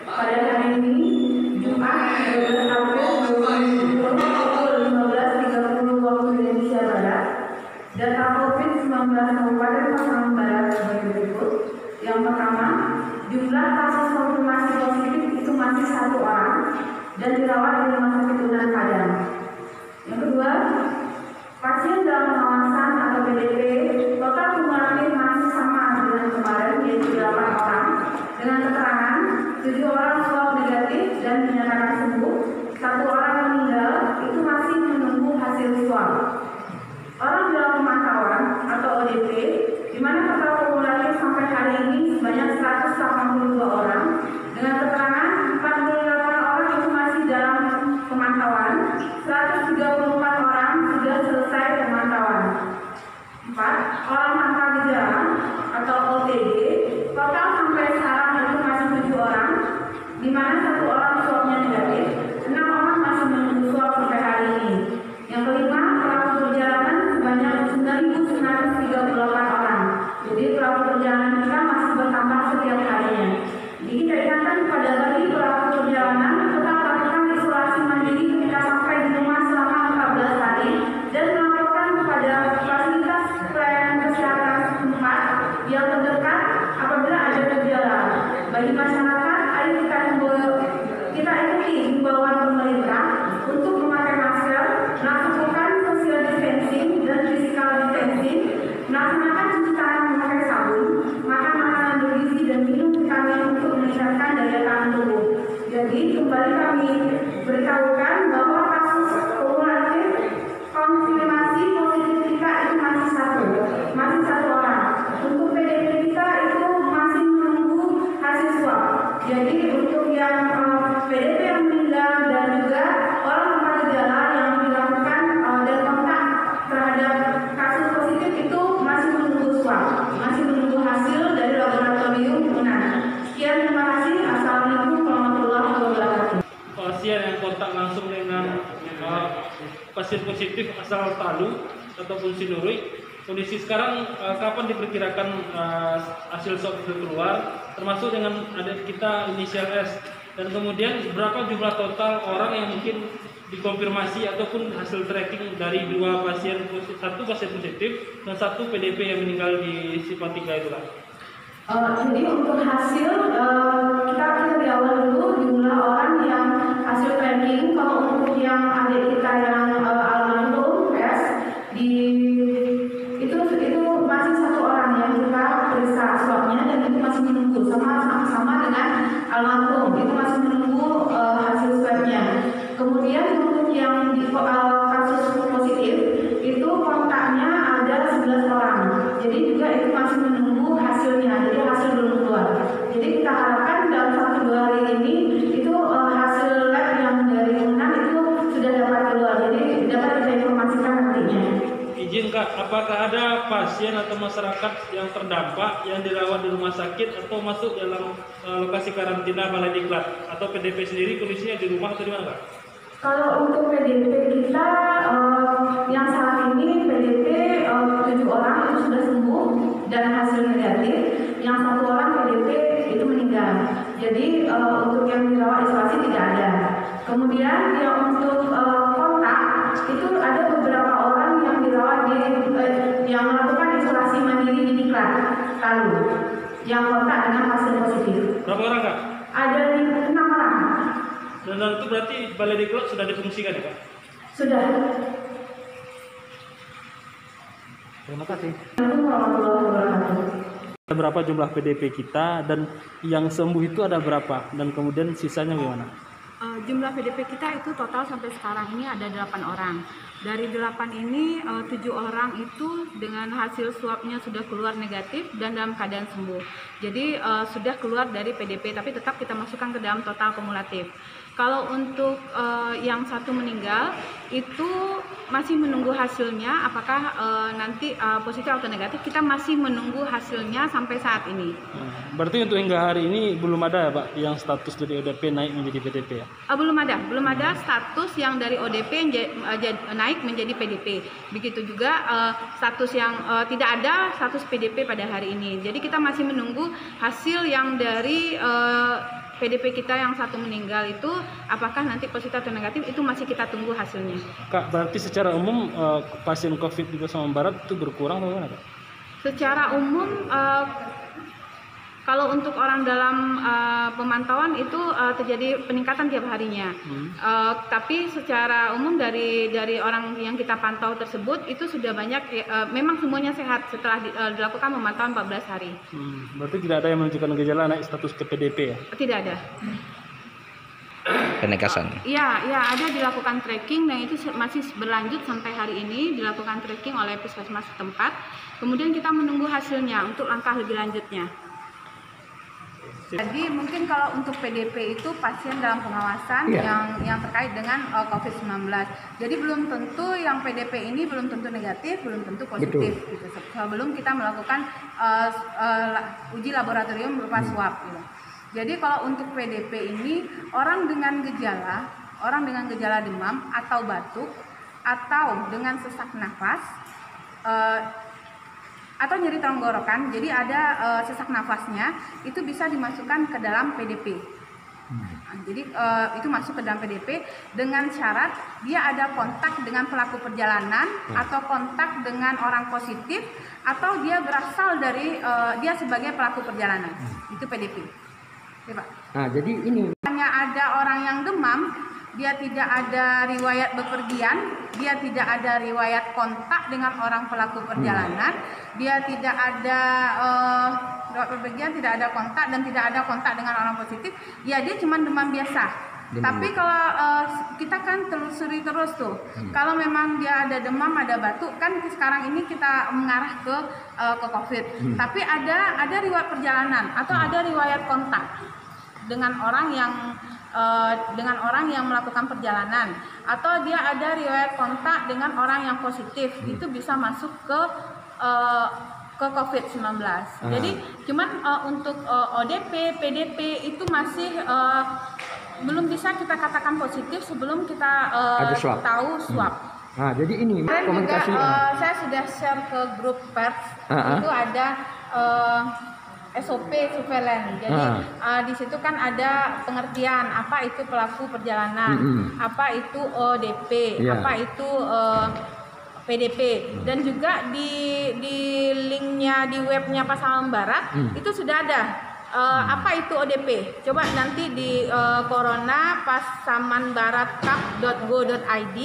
pada hari ini Jumat 12 April 2020 pukul 15.30 waktu Indonesia Barat. Data COVID-19 Kabupaten Pasaman Barat sebagai berikut. Yang pertama, jumlah kasus konfirmasi positif itu masih 1 orang dan dirawat di Rumah Sakit Unan Padang. Yang kedua, pasien dalam pengawasan atau PDP total kumulatif masih sama dengan kemarin, yaitu 8 orang dengan keterangan 7 orang swab negatif dan dinyatakan sembuh, 1 orang meninggal itu masih menunggu hasil swab. Orang dalam pemantauan atau ODP, di mana total kumulatif sampai hari ini sebanyak 182 orang dengan keterangan 48 orang itu masih dalam pemantauan, 134 orang sudah selesai pemantauan. 4 orang tanpa gejala atau OTG, total sampai sekarang itu masih 7 orang, di mana 1 orang swabnya negatif, 6 orang masih menunggu swab sampai hari ini. Yang kelima, pelaku perjalanan sebanyak 9.938 orang. Jadi pelaku perjalanan kita masih bertambah setiap harinya. Jadi kita ingatkan kepada bagi pelaku perjalanan tetap lakukan isolasi mandiri ketika sampai di rumah selama 14 hari dan melaporkan kepada fasilitas pelayanan kesehatan setempat yang terdekat apabila ada gejala. Bagi masyarakat, ayo kita ikuti himbauan pemerintah untuk memakai masker, melakukan social distancing dan physical distancing, melaksanakan cuci tangan memakai sabun, makan makanan bergizi dan minum vitamin untuk meningkatkan daya tahan tubuh. Jadi kembali kami beritahukan bahwa kasus kumulatif konfirmasi positif kita itu masih 1 orang. Untuk PDP kita itu masih menunggu hasil swab. Jadi untuk yang PDP yang meninggal dan juga orang tanpa gejala yang dilakukan dan kontak terhadap kasus positif itu masih menunggu swab, masih menunggu hasil dari laboratorium Unan. Sekian, terima kasih. Assalamualaikum warahmatullahi wabarakatuh. Pasien yang kontak langsung dengan pasien positif asal Palu ataupun Sinurui, kondisi sekarang kapan diperkirakan hasil swab itu keluar, termasuk dengan ada kita inisial S, dan kemudian berapa jumlah total orang yang mungkin dikonfirmasi ataupun hasil tracking dari 2 pasien positif, 1 pasien positif dan 1 PDP yang meninggal di Simpatiga itulah. Jadi untuk hasil kita di awal dulu jumlah orang yang hasil tracking. Kalau untuk yang adik kita yang almarhum S itu masih 1 orang yang kita periksa swabnya dan itu masih menunggu sama dengan almarhum, itu masih menunggu hasil swabnya. Kemudian untuk yang di kasus positif itu kontaknya ada 11 orang, jadi juga itu masih menunggu hasilnya, jadi hasil belum keluar. Jadi kita harapkan dalam 1-2 hari ini itu hasil lab yang dari Unan itu sudah dapat keluar, jadi dapat kita informasikan nantinya. Izin Kak, apakah ada pasien atau masyarakat yang terdampak yang dirawat di rumah sakit atau masuk dalam lokasi karantina Balai Diklat atau PDP sendiri kondisinya di rumah atau di mana Kak? Kalau untuk PDP kita yang saat ini PDP 7 orang itu sudah sembuh dan hasil negatif, yang 1 orang PDP itu meninggal. Jadi untuk yang dirawat isolasi tidak ada. Kemudian yang untuk kontak itu ada beberapa orang yang dirawat yang melakukan isolasi mandiri di Diklat Palu yang kontak dengan pasien positif. Berapa orang Kak? Ada 6 orang. Dan itu berarti Balai Diklat sudah difungsikan ya Pak? Sudah. Terima kasih. Assalamualaikum warahmatullahi wabarakatuh. Berapa jumlah PDP kita dan yang sembuh itu ada berapa dan kemudian sisanya gimana? Jumlah PDP kita itu total sampai sekarang ini ada 8 orang. Dari 8 ini 7 orang itu dengan hasil swabnya sudah keluar negatif dan dalam keadaan sembuh. Jadi sudah keluar dari PDP tapi tetap kita masukkan ke dalam total kumulatif. Kalau untuk yang 1 meninggal itu masih menunggu hasilnya apakah nanti positif atau negatif, kita masih menunggu hasilnya sampai saat ini. Berarti untuk hingga hari ini belum ada ya Pak yang status dari ODP naik menjadi PDP ya? Belum ada status yang dari ODP naik menjadi PDP. Begitu juga status yang tidak ada status PDP pada hari ini. Jadi kita masih menunggu hasil yang dari PDP kita yang satu meninggal itu apakah nanti positif atau negatif itu masih kita tunggu hasilnya. Kak, berarti secara umum pasien COVID di Pasaman Barat itu berkurang atau bagaimana, Kak? Secara umum kalau untuk orang dalam pemantauan itu terjadi peningkatan tiap harinya. Tapi secara umum dari orang yang kita pantau tersebut itu sudah banyak memang semuanya sehat setelah dilakukan pemantauan 14 hari. Berarti tidak ada yang menunjukkan gejala naik status ke PDP ya? Tidak ada. Penegasan. Iya, ada dilakukan tracking dan itu masih berlanjut sampai hari ini dilakukan tracking oleh puskesmas setempat. Kemudian kita menunggu hasilnya untuk langkah lebih lanjutnya. Jadi mungkin kalau untuk PDP itu pasien dalam pengawasan yang terkait dengan COVID-19. Jadi belum tentu yang PDP ini belum tentu negatif, belum tentu positif. Gitu. Sebelum kita melakukan uji laboratorium berupa swab. Gitu. Jadi kalau untuk PDP ini orang dengan gejala demam atau batuk atau dengan sesak nafas atau nyeri tenggorokan, jadi ada sesak nafasnya, itu bisa dimasukkan ke dalam PDP. Jadi itu masuk ke dalam PDP dengan syarat dia ada kontak dengan pelaku perjalanan atau kontak dengan orang positif atau dia berasal dari dia sebagai pelaku perjalanan. Itu PDP. Ya, Pak. Nah, jadi ini hanya ada orang yang demam, dia tidak ada riwayat bepergian, dia tidak ada riwayat kontak dengan orang pelaku perjalanan, dia tidak ada riwayat bepergian, tidak ada kontak dan tidak ada kontak dengan orang positif, ya dia cuma demam biasa. Tapi kalau kita kan telusuri terus tuh, kalau memang dia ada demam, ada batuk, kan sekarang ini kita mengarah ke COVID. Tapi ada riwayat perjalanan atau ada riwayat kontak dengan orang yang melakukan perjalanan atau dia ada riwayat kontak dengan orang yang positif, itu bisa masuk ke COVID-19. Jadi cuman untuk ODP, PDP itu masih belum bisa kita katakan positif sebelum kita tahu swab. Nah, jadi ini komunikasi. Juga, saya sudah share ke grup pers, itu ada SOP surveillance. Jadi di situ kan ada pengertian apa itu pelaku perjalanan, apa itu ODP, apa itu PDP, dan juga di linknya di webnya Pasaman Barat itu sudah ada apa itu ODP. Coba nanti di corona pasamanbaratcup.go.id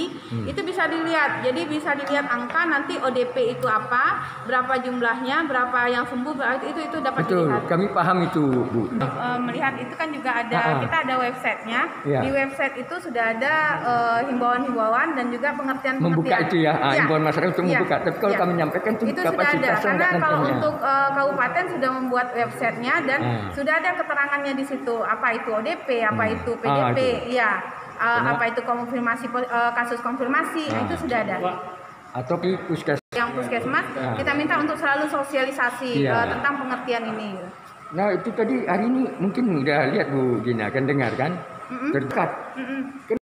itu bisa dilihat. Jadi bisa dilihat angka nanti ODP itu apa, berapa jumlahnya, berapa yang sembuh, itu dapat dilihat. Kami paham itu, Bu. Melihat itu kan juga ada kita ada websitenya. Di website itu sudah ada himbauan-himbauan dan juga pengertian-pengertian. Membuka itu ya, himbauan masyarakat untuk membuka. Tapi kalau kami menyampaikan itu kapasitasnya sudah ada. Karena kalau nantinya. untuk kabupaten sudah membuat websitenya dan sudah ada keterangannya di situ apa itu ODP, apa itu PDP, apa itu konfirmasi kasus konfirmasi, itu sudah ada. Atau di puskesmas kita minta untuk selalu sosialisasi tentang pengertian ini. Nah, itu tadi hari ini mungkin udah lihat Bu Gina kan dengar kan? Terdekat. Kan